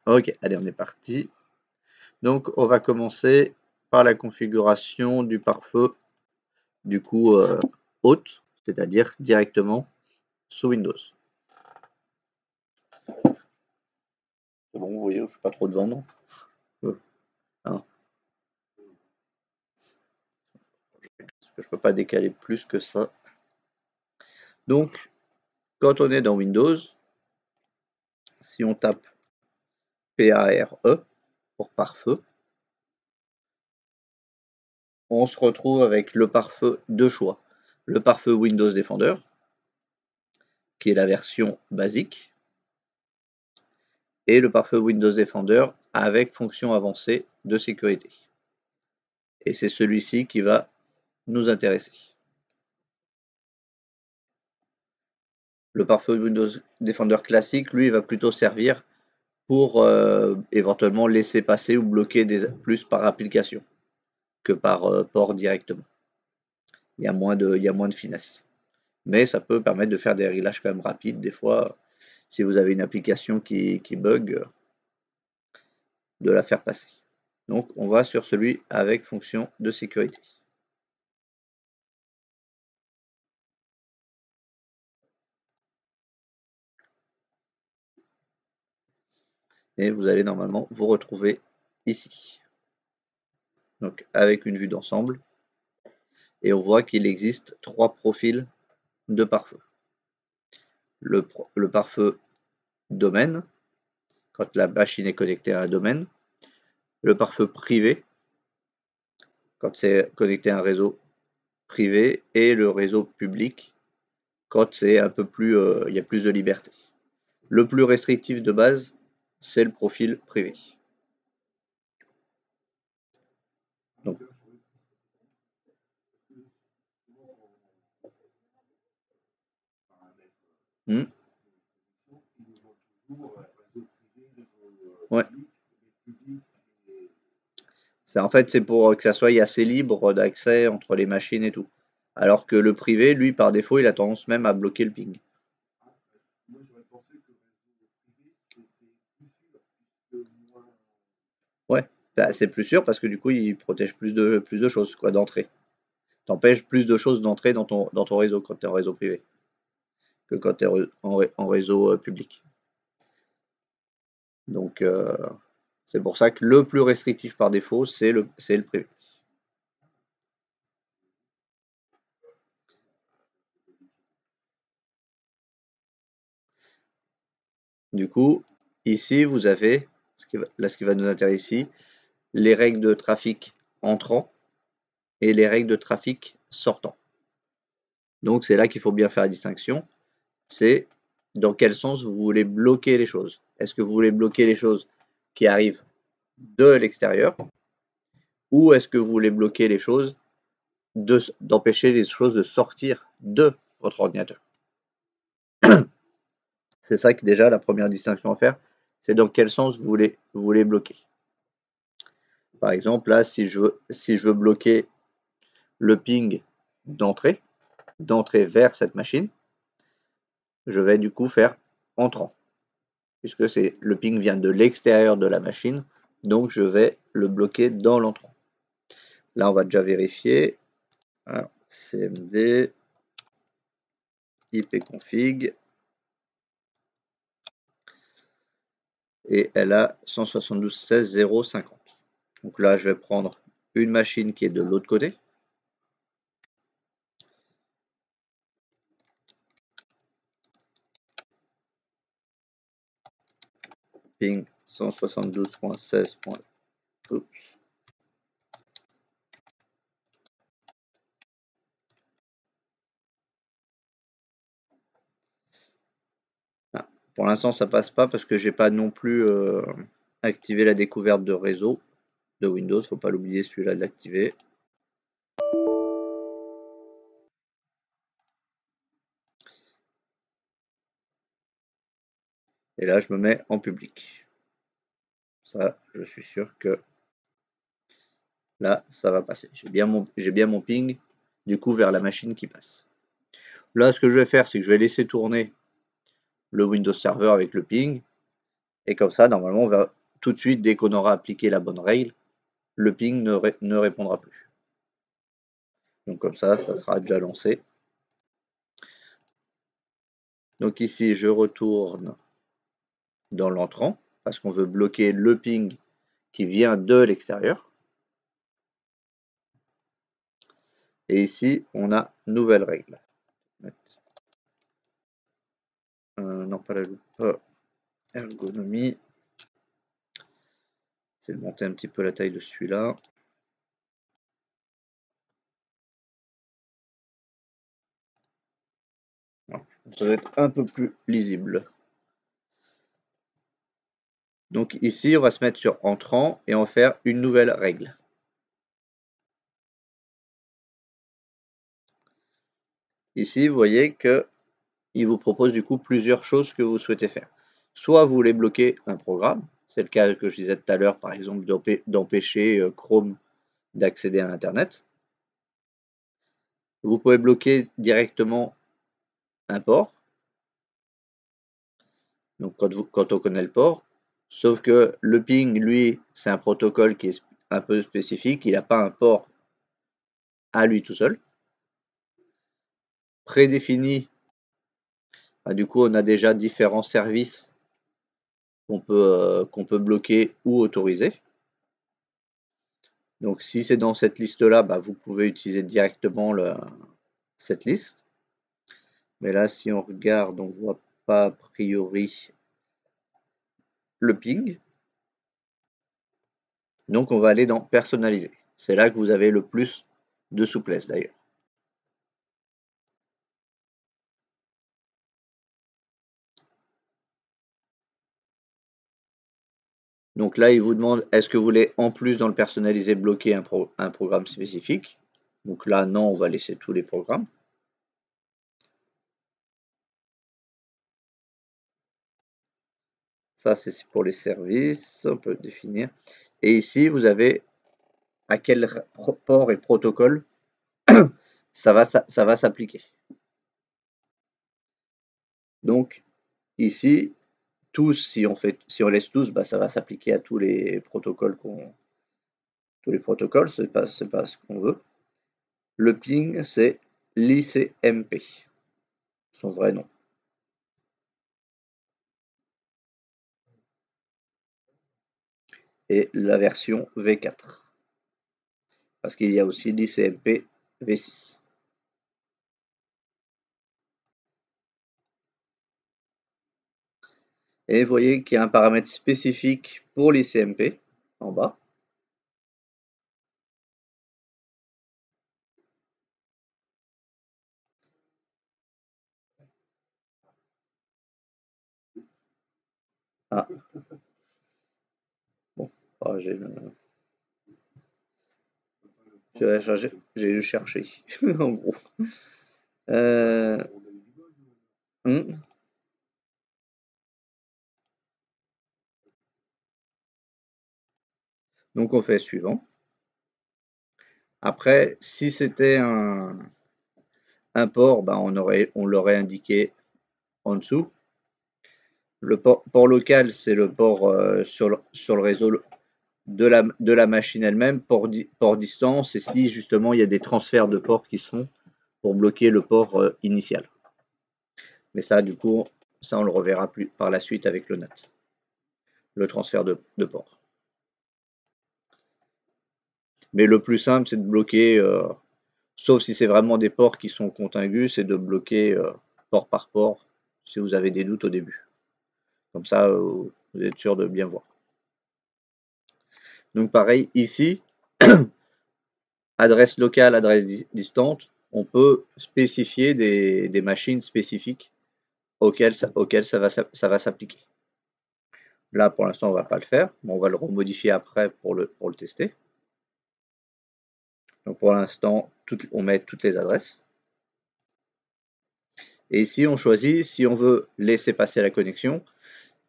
Ok, allez, on est parti. Donc, on va commencer par la configuration du pare-feu, du coup, haute, c'est-à-dire directement sous Windows. C'est bon, vous voyez, je ne suis pas trop devant, non? Hein, parce que je peux pas décaler plus que ça. Donc, quand on est dans Windows, si on tape PARE pour pare-feu, on se retrouve avec le pare-feu de choix. Le pare-feu Windows Defender, qui est la version basique, et le pare-feu Windows Defender avec fonction avancée de sécurité. Et c'est celui-ci qui va nous intéresser. Le pare-feu Windows Defender classique, lui, va plutôt servir pour éventuellement laisser passer ou bloquer plus par application que par port directement. Il y a moins de finesse. Mais ça peut permettre de faire des réglages quand même rapides. Des fois, si vous avez une application qui bug, de la faire passer. Donc on va sur celui avec fonction de sécurité. Et vous allez normalement vous retrouver ici. Donc avec une vue d'ensemble. Et on voit qu'il existe 3 profils de pare-feu. Le pare-feu domaine, quand la machine est connectée à un domaine. Le pare-feu privé, quand c'est connecté à un réseau privé. Et le réseau public, quand c'est un peu plus, il y a plus de liberté. Le plus restrictif de base, c'est le profil privé. Donc, ouais. En fait, c'est pour que ça soit assez libre d'accès entre les machines et tout. Alors que le privé, lui, par défaut, il a tendance même à bloquer le ping. Ouais, bah, c'est plus sûr parce que du coup, il protège plus de choses, quoi, d'entrée. T'empêches plus de choses d'entrer dans ton réseau quand tu es en réseau privé que quand tu es en réseau public. Donc, c'est pour ça que le plus restrictif par défaut, c'est le privé. Du coup, ici, vous avez, ce qui va nous intéresser ici, les règles de trafic entrant et les règles de trafic sortant. Donc, c'est là qu'il faut bien faire la distinction. C'est dans quel sens vous voulez bloquer les choses. Est-ce que vous voulez bloquer les choses qui arrivent de l'extérieur ou est-ce que vous voulez bloquer les choses d'empêcher les choses de sortir de votre ordinateur. C'est ça qui est déjà la première distinction à faire, c'est dans quel sens vous voulez bloquer. Par exemple, là, si je veux bloquer le ping d'entrée vers cette machine, je vais du coup faire entrant, puisque le ping vient de l'extérieur de la machine, donc je vais le bloquer dans l'entrant. Là, on va déjà vérifier. Alors, cmd ipconfig et elle a 172.16.0.50. Donc là, je vais prendre une machine qui est de l'autre côté. Ping 172.16. Oups. Ah, pour l'instant, ça passe pas parce que j'ai pas non plus activé la découverte de réseau de Windows. Faut pas l'oublier, celui-là de l'activer. Et là, je me mets en public. Ça, je suis sûr que là, ça va passer. J'ai bien mon ping, du coup, vers la machine qui passe. Là, ce que je vais faire, c'est que je vais laisser tourner le Windows Server avec le ping. Et comme ça, normalement, on va tout de suite, dès qu'on aura appliqué la bonne règle, le ping ne répondra plus. Donc comme ça sera déjà lancé. Donc ici, je retourne dans l'entrant, parce qu'on veut bloquer le ping qui vient de l'extérieur. Et ici, on a nouvelle règle. Non, pas la loupe. Ergonomie. C'est de monter un petit peu la taille de celui-là. Ça va être un peu plus lisible. Donc ici, on va se mettre sur entrant et on va faire une nouvelle règle. Ici, vous voyez qu'il vous propose du coup plusieurs choses que vous souhaitez faire. Soit vous voulez bloquer un programme, c'est le cas que je disais tout à l'heure, par exemple d'empêcher Chrome d'accéder à Internet. Vous pouvez bloquer directement un port, donc quand on connaît le port, sauf que le ping, lui, c'est un protocole qui est un peu spécifique, il n'a pas un port à lui tout seul, prédéfini. Du coup, on a déjà différents services qu'on peut bloquer ou autoriser. Donc, si c'est dans cette liste-là, vous pouvez utiliser directement cette liste. Mais là, si on regarde, on ne voit pas a priori le ping. Donc, on va aller dans personnaliser. C'est là que vous avez le plus de souplesse d'ailleurs. Donc là, il vous demande est-ce que vous voulez en plus dans le personnalisé bloquer un programme spécifique. Donc là, non, on va laisser tous les programmes. Ça, c'est pour les services, on peut définir. Et ici, vous avez à quel port et protocole ça va s'appliquer. Donc ici, tous, si on laisse tous, ça va s'appliquer à tous les protocoles c'est pas ce qu'on veut. Le ping, c'est l'ICMP, son vrai nom. Et la version V4. Parce qu'il y a aussi l'ICMP V6. Et vous voyez qu'il y a un paramètre spécifique pour l'ICMP en bas. Ah. Bon, j'ai dû chercher, en gros. Donc on fait suivant. Après, si c'était un port, on l'aurait indiqué en dessous. Le port local, c'est le port sur le réseau de la machine elle-même, port distance, et si justement il y a des transferts de ports qui se font pour bloquer le port initial. Mais ça, du coup, ça on le reverra plus par la suite avec le NAT, le transfert de port. Mais le plus simple, c'est de bloquer, sauf si c'est vraiment des ports qui sont contigus, c'est de bloquer port par port si vous avez des doutes au début. Comme ça, vous êtes sûr de bien voir. Donc pareil, ici, adresse locale, adresse distante, on peut spécifier des machines spécifiques auxquelles ça va s'appliquer. Là, pour l'instant, on ne va pas le faire, mais on va le remodifier après pour le tester. Donc pour l'instant, on met toutes les adresses. Et ici, on choisit si on veut laisser passer la connexion,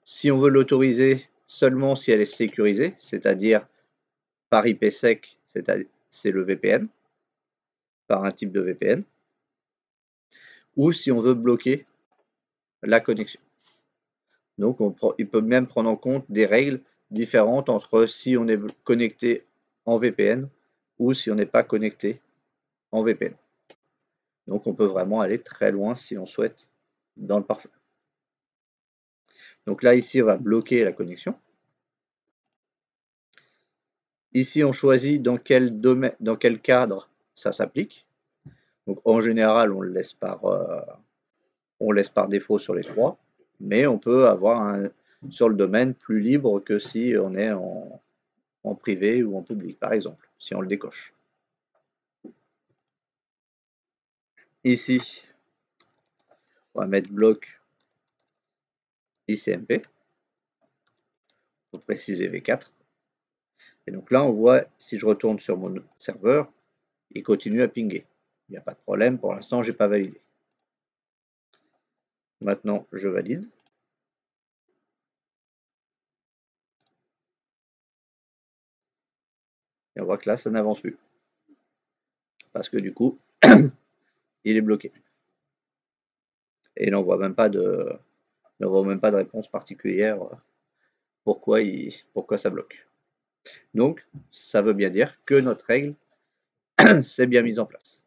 si on veut l'autoriser seulement si elle est sécurisée, c'est-à-dire par IPsec, c'est le VPN, par un type de VPN, ou si on veut bloquer la connexion. Donc il peut même prendre en compte des règles différentes entre si on est connecté en VPN ou si on n'est pas connecté en VPN. Donc on peut vraiment aller très loin si on souhaite dans le pare-feu. Donc là ici on va bloquer la connexion. Ici on choisit dans quel domaine, dans quel cadre ça s'applique. Donc en général on le laisse par défaut sur les trois, mais on peut avoir sur le domaine plus libre que si on est en privé ou en public, par exemple, si on le décoche. Ici, on va mettre bloc ICMP, pour préciser V4. Et donc là, on voit, si je retourne sur mon serveur, il continue à pinguer. Il n'y a pas de problème, pour l'instant, je n'ai pas validé. Maintenant, je valide. Et on voit que là, ça n'avance plus. Parce que du coup, il est bloqué. Et il n'envoie même pas de réponse particulière pourquoi ça bloque. Donc, ça veut bien dire que notre règle s'est bien mise en place.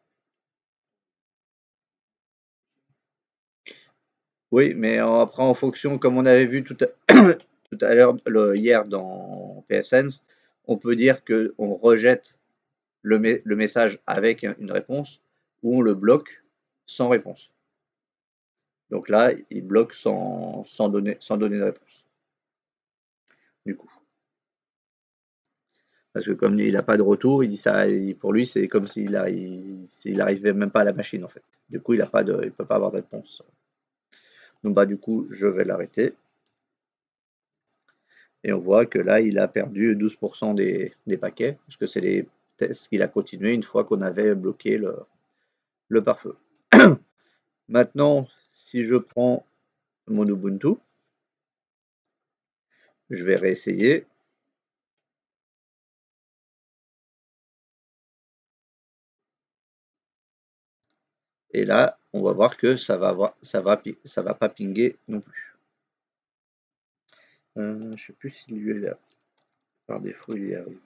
Oui, mais après, en fonction, comme on avait vu tout à l'heure, hier dans PFSense, on peut dire qu'on rejette le message avec une réponse ou on le bloque sans réponse. Donc là, il bloque sans donner de réponse. Du coup. Parce que comme il n'a pas de retour, il dit ça, pour lui, c'est comme s'il n'arrivait même pas à la machine en fait. Du coup, il ne peut pas avoir de réponse. Donc bah du coup, je vais l'arrêter. Et on voit que là, il a perdu 12% des paquets, parce que c'est les tests qu'il a continué une fois qu'on avait bloqué le pare-feu. Maintenant, si je prends mon Ubuntu, je vais réessayer. Et là, on va voir que ça va pas pinguer non plus. Je ne sais plus s'il lui est là. Par défaut, il y arrive.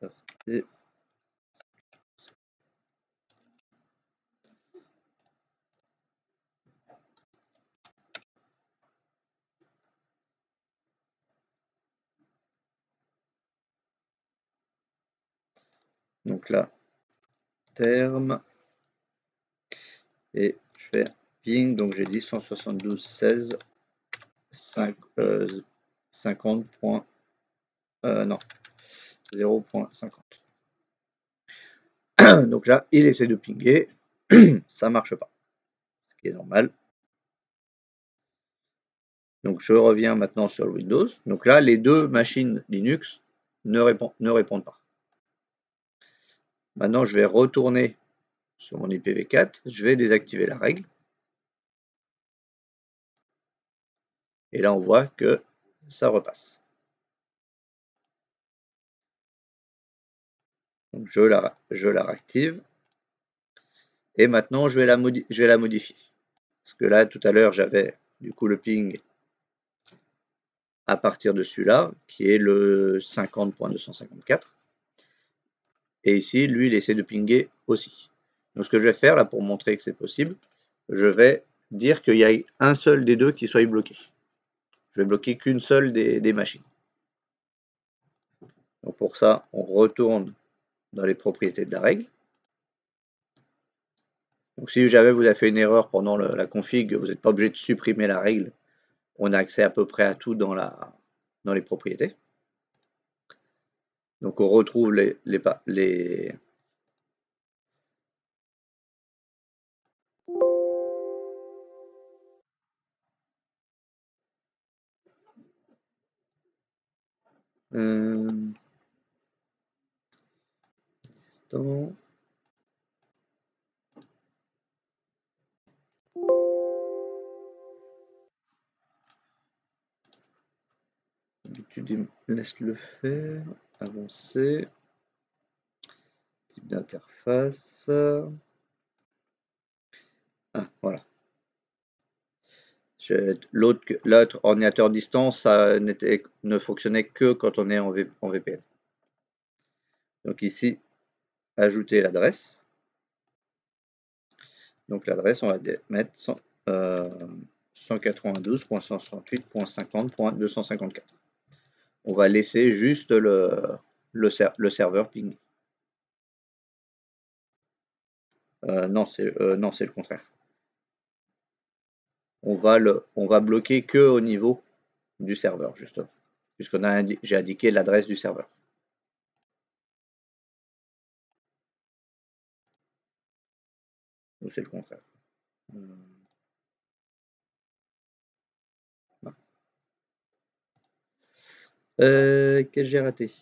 Sortez. Donc là, terme. Et je fais ping, donc j'ai dit 172.16.50. Non, 0.50. Donc là, il essaie de pinguer, ça marche pas, ce qui est normal. Donc je reviens maintenant sur Windows. Donc là, les deux machines Linux ne répondent pas. Maintenant, je vais retourner sur mon IPv4, je vais désactiver la règle. Et là, on voit que ça repasse. Donc je la réactive. Et maintenant, je vais la modifier. Parce que là, tout à l'heure, j'avais du coup le ping à partir de celui-là, qui est le 50.254. Et ici, lui, il essaie de pinguer aussi. Donc ce que je vais faire là pour montrer que c'est possible, je vais dire qu'il y a un seul des deux qui soit bloqué. Je vais bloquer qu'une seule des machines. Donc pour ça, on retourne dans les propriétés de la règle. Donc si jamais vous avez fait une erreur pendant la config, vous n'êtes pas obligé de supprimer la règle. On a accès à peu près à tout dans les propriétés. Donc on retrouve les instant. Tu laisses le faire, avancer, type d'interface. Ah, voilà. L'autre ordinateur distant, ça ne fonctionnait que quand on est en VPN. Donc ici, ajouter l'adresse. Donc l'adresse, on va mettre 192.168.50.254. On va laisser juste le serveur ping. Non, c'est le contraire. On va bloquer que au niveau du serveur, justement, j'ai indiqué l'adresse du serveur. Ou c'est le contraire. Qu'est-ce que j'ai raté?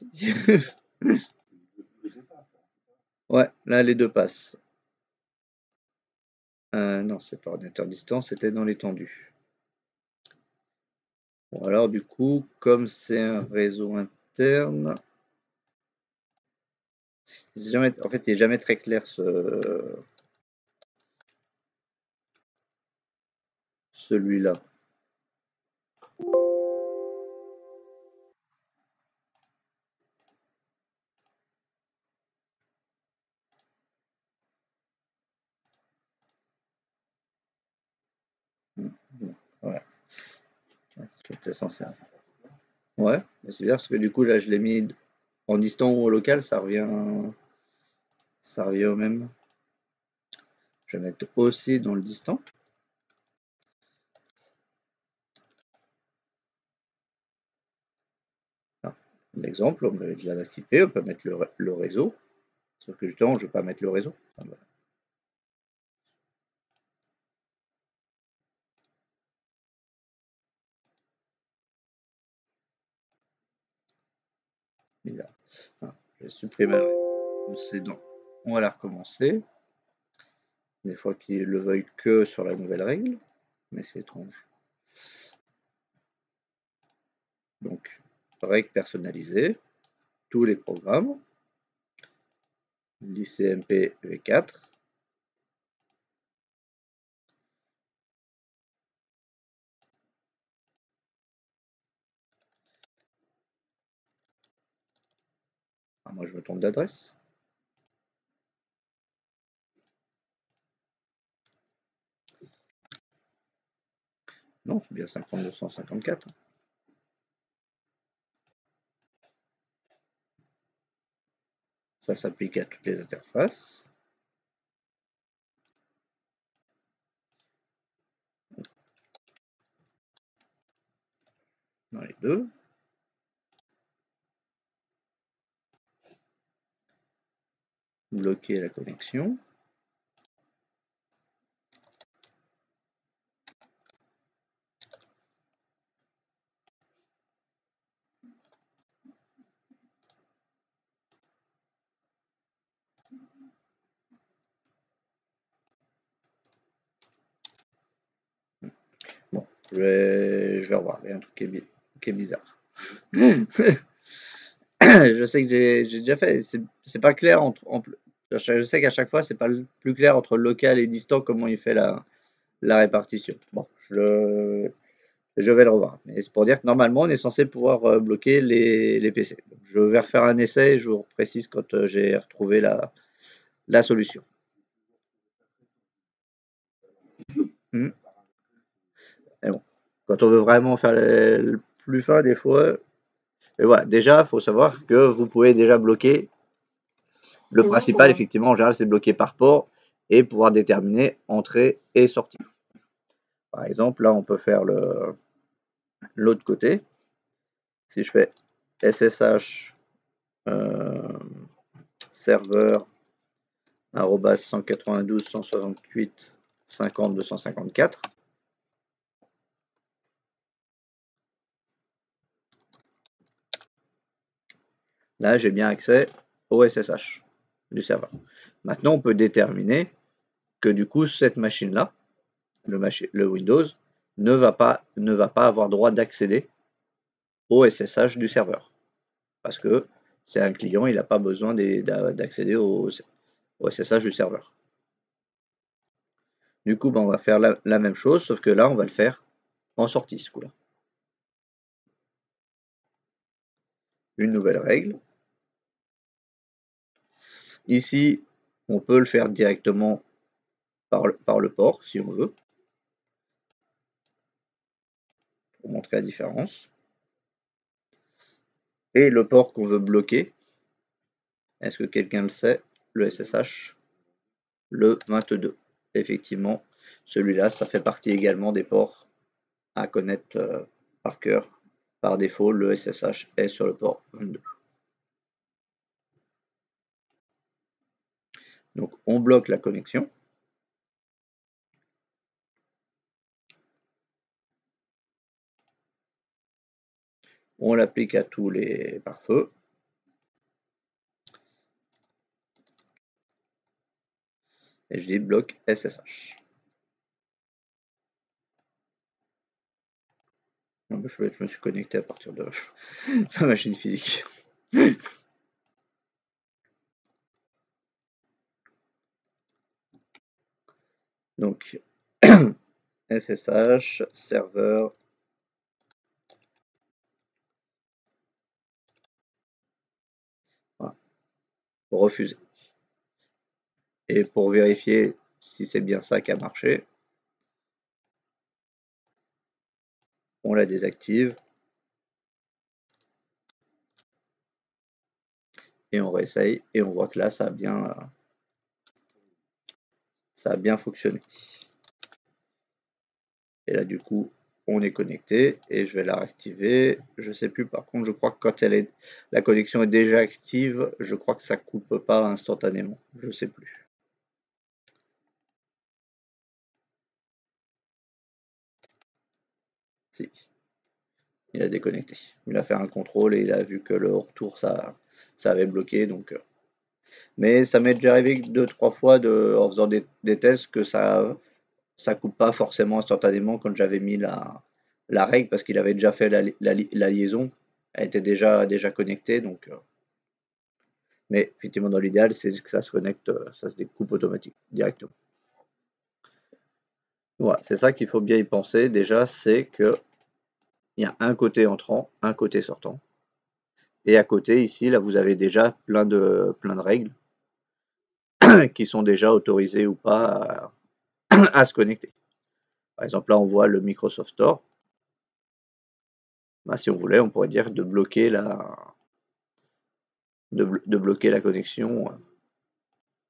Ouais, là les deux passent. Non, c'est pas ordinateur distance, c'était dans l'étendue. Bon, alors du coup, comme c'est un réseau interne, en fait, il n'est jamais très clair celui-là. Voilà. C'était censé. Ouais, mais c'est bien parce que du coup, là, je l'ai mis en distant ou au local, ça revient au même. Je vais mettre aussi dans le distant. L'exemple, on met de l'adresse IP, on peut mettre le réseau. Sauf que justement, je ne veux pas mettre le réseau. Bizarre. Je vais supprimer. On va la recommencer. Des fois qu'il le veuille que sur la nouvelle règle, mais c'est étrange. Donc, règle personnalisée, tous les programmes, l'ICMP V4. Moi, je me trompe d'adresse. Non, c'est bien 5254. Ça s'applique à toutes les interfaces. Dans les deux. Bloquer la connexion. Bon, je vais revoir. Il y a un truc qui est bizarre. Je sais que j'ai déjà fait. C'est pas clair je sais qu'à chaque fois, c'est pas le plus clair entre local et distant comment il fait la répartition. Bon, je vais le revoir. Mais c'est pour dire que normalement, on est censé pouvoir bloquer les PC. Donc, je vais refaire un essai et je vous précise quand j'ai retrouvé la solution. Et bon, quand on veut vraiment faire le plus fin, des fois. Et voilà, déjà, il faut savoir que vous pouvez déjà bloquer. Le principal, effectivement, en général, c'est bloquer par port et pouvoir déterminer entrée et sortie. Par exemple, là, on peut faire l'autre côté. Si je fais SSH serveur 192.168.50.254. Là, j'ai bien accès au SSH du serveur. Maintenant, on peut déterminer que du coup, cette machine-là, le Windows, ne va pas avoir droit d'accéder au SSH du serveur. Parce que c'est un client, il n'a pas besoin d'accéder au SSH du serveur. Du coup, on va faire la même chose, sauf que là, on va le faire en sortie ce coup-là. Une nouvelle règle. Ici, on peut le faire directement par le port, si on veut, pour montrer la différence. Et le port qu'on veut bloquer, est-ce que quelqu'un le sait? Le SSH, le 22. Effectivement, celui-là, ça fait partie également des ports à connaître par cœur. Par défaut, le SSH est sur le port 22. Donc, on bloque la connexion. On l'applique à tous les pare-feux. Et je dis bloc SSH. Je me suis connecté à partir de la machine physique. Donc, SSH, serveur, voilà, refuser. Et pour vérifier si c'est bien ça qui a marché, on la désactive et on réessaye et on voit que là ça a bien fonctionné. Et là du coup on est connecté et je vais la réactiver. Je sais plus, par contre je crois que quand la connexion est déjà active, je crois que ça coupe pas instantanément. Je sais plus. Si. Il a déconnecté. Il a fait un contrôle et il a vu que le retour ça avait bloqué, donc. Mais ça m'est déjà arrivé 2-3 fois en faisant des tests que ça coupe pas forcément instantanément quand j'avais mis la règle parce qu'il avait déjà fait la liaison. Elle était déjà connectée, donc. Mais effectivement, dans l'idéal, c'est que ça se connecte, ça se découpe automatique directement. Voilà, c'est ça qu'il faut bien y penser. Déjà, c'est que il y a un côté entrant, un côté sortant. Et à côté, ici, là, vous avez déjà plein de règles qui sont déjà autorisées ou pas à se connecter. Par exemple, là, on voit le Microsoft Store. Bah, si on voulait, on pourrait dire de bloquer la connexion.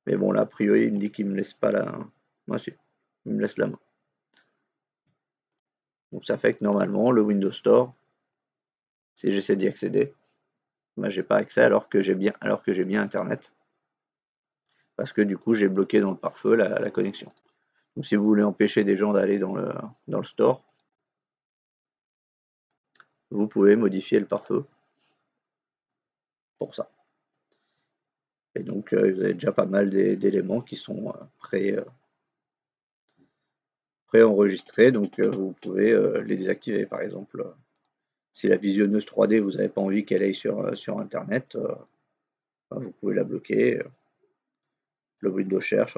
Mais bon, là, a priori, il me dit qu'il me laisse pas la. Moi, si, il me laisse la main. Donc, ça fait que normalement, le Windows Store, si j'essaie d'y accéder, bah, j'ai pas accès alors que j'ai bien Internet. Parce que du coup, j'ai bloqué dans le pare-feu la connexion. Donc, si vous voulez empêcher des gens d'aller dans le store, vous pouvez modifier le pare-feu pour ça. Et donc, vous avez déjà pas mal d'éléments qui sont pré-enregistrés, donc vous pouvez les désactiver. Par exemple, si la visionneuse 3D, vous n'avez pas envie qu'elle aille sur Internet, vous pouvez la bloquer. Le Windows cherche.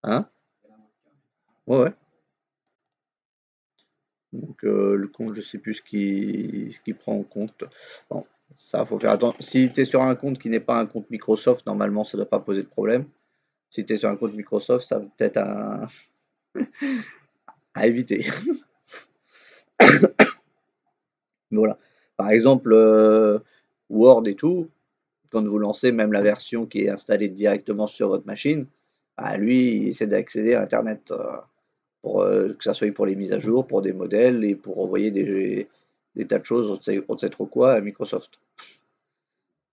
Hein? Ouais, ouais. Donc le compte, je sais plus ce qui prend en compte. Bon, ça, faut faire attention. Si tu es sur un compte qui n'est pas un compte Microsoft, normalement, ça ne doit pas poser de problème. Si tu es sur un compte Microsoft, ça peut-être à éviter. Voilà. Par exemple, Word et tout, quand vous lancez même la version qui est installée directement sur votre machine, bah, lui, il essaie d'accéder à Internet pour que ça soit pour les mises à jour, pour des modèles et pour envoyer des tas de choses, on ne sait trop quoi, à Microsoft.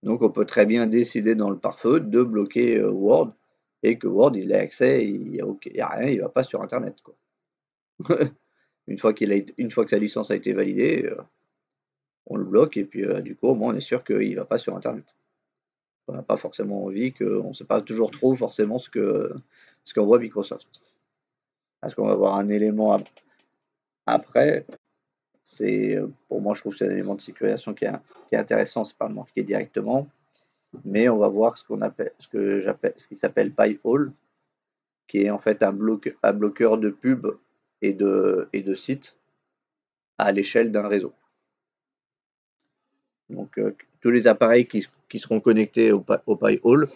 Donc on peut très bien décider dans le pare-feu de bloquer Word et que Word il ait accès, il n'y a rien, il ne va pas sur Internet, quoi. Une fois que sa licence a été validée, on le bloque et puis du coup au moins on est sûr qu'il ne va pas sur Internet. On n'a pas forcément envie on ne sait pas toujours trop forcément ce qu'envoie Microsoft. Parce qu'on va avoir un élément après, pour moi je trouve que c'est un élément de sécurisation qui est intéressant, c'est pas le marqué directement, mais on va voir ce qui s'appelle PyHole, qui est en fait un bloqueur de pub et de sites à l'échelle d'un réseau. Donc tous les appareils qui seront connectés au Pi-hole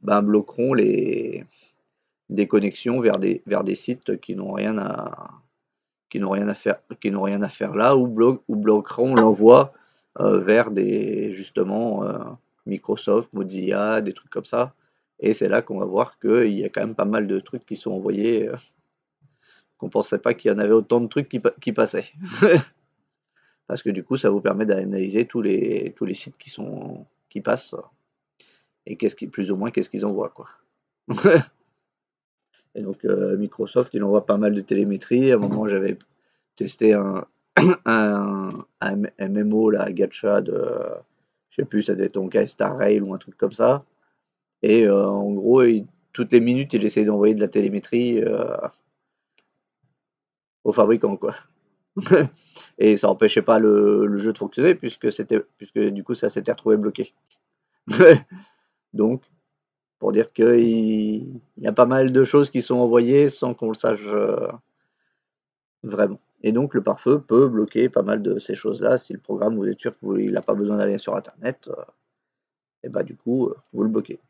ben, bloqueront des connexions vers des sites qui n'ont rien à faire là, ou bloqueront l'envoi vers des justement Microsoft, Mozilla, des trucs comme ça. Et c'est là qu'on va voir qu'il y a quand même pas mal de trucs qui sont envoyés, qu'on pensait pas qu'il y en avait autant de trucs qui passaient. Parce que du coup, ça vous permet d'analyser tous les sites qui passent et plus ou moins qu'est-ce qu'ils envoient, quoi. Et donc Microsoft, il envoie pas mal de télémétrie. À un moment, j'avais testé un MMO, là, gacha je sais plus, ça devait être donc Star Rail ou un truc comme ça. Et en gros, toutes les minutes, il essayait d'envoyer de la télémétrie au fabricant, quoi. Et ça empêchait pas le jeu de fonctionner puisque du coup, ça s'était retrouvé bloqué. Donc, pour dire qu'il y a pas mal de choses qui sont envoyées sans qu'on le sache vraiment. Et donc le pare-feu peut bloquer pas mal de ces choses-là. Si le programme, vous êtes sûr qu'il n'a pas besoin d'aller sur Internet, et bah du coup, vous le bloquez.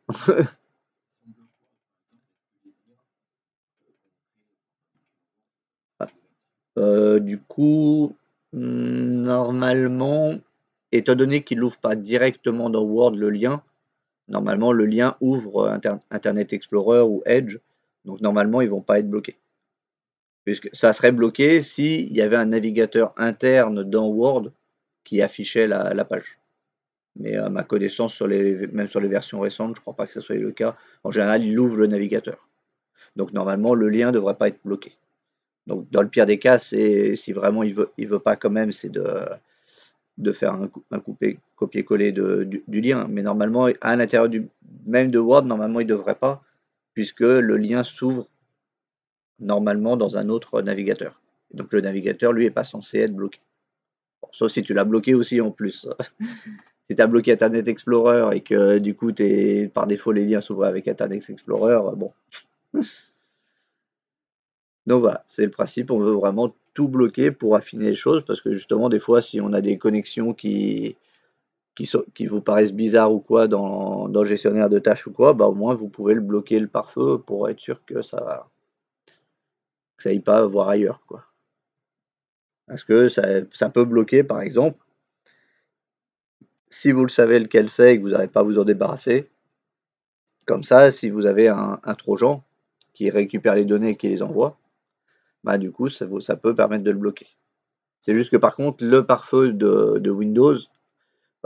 Du coup, normalement, étant donné qu'il n'ouvre pas directement dans Word le lien, normalement le lien ouvre Internet Explorer ou Edge, donc normalement ils vont pas être bloqués. Puisque ça serait bloqué s'il y avait un navigateur interne dans Word qui affichait la page. Mais à ma connaissance, même sur les versions récentes, je ne crois pas que ce soit le cas. En général, il ouvre le navigateur. Donc normalement, le lien ne devrait pas être bloqué. Donc dans le pire des cas, c'est si vraiment il veut pas quand même, c'est de faire un copier-coller du lien. Mais normalement, à l'intérieur même de Word, normalement, il ne devrait pas, puisque le lien s'ouvre normalement dans un autre navigateur. Donc le navigateur, lui, est pas censé être bloqué. Bon, sauf si tu l'as bloqué aussi en plus. Si tu as bloqué Internet Explorer et que du coup, par défaut, les liens s'ouvrent avec Internet Explorer, bon. Donc voilà, c'est le principe, on veut vraiment tout bloquer pour affiner les choses, parce que justement, des fois, si on a des connexions qui vous paraissent bizarres ou quoi dans le gestionnaire de tâches ou quoi, bah au moins vous pouvez le bloquer le pare-feu pour être sûr que ça aille pas voir ailleurs, quoi. Parce que ça peut bloquer, par exemple, si vous le savez lequel c'est et que vous n'arrivez pas à vous en débarrasser, comme ça, si vous avez un trojan qui récupère les données et qui les envoie, bah du coup, ça peut permettre de le bloquer. C'est juste que par contre, le pare-feu de Windows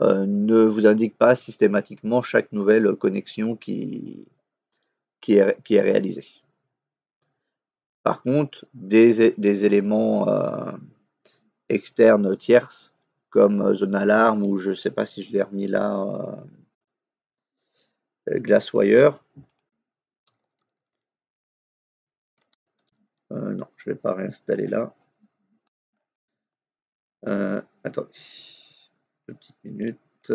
ne vous indique pas systématiquement chaque nouvelle connexion qui est réalisée. Par contre, des éléments externes tierces, comme zone alarme, ou je ne sais pas si je l'ai remis là, Glasswire. Non, je ne vais pas réinstaller là. Attendez, une petite minute.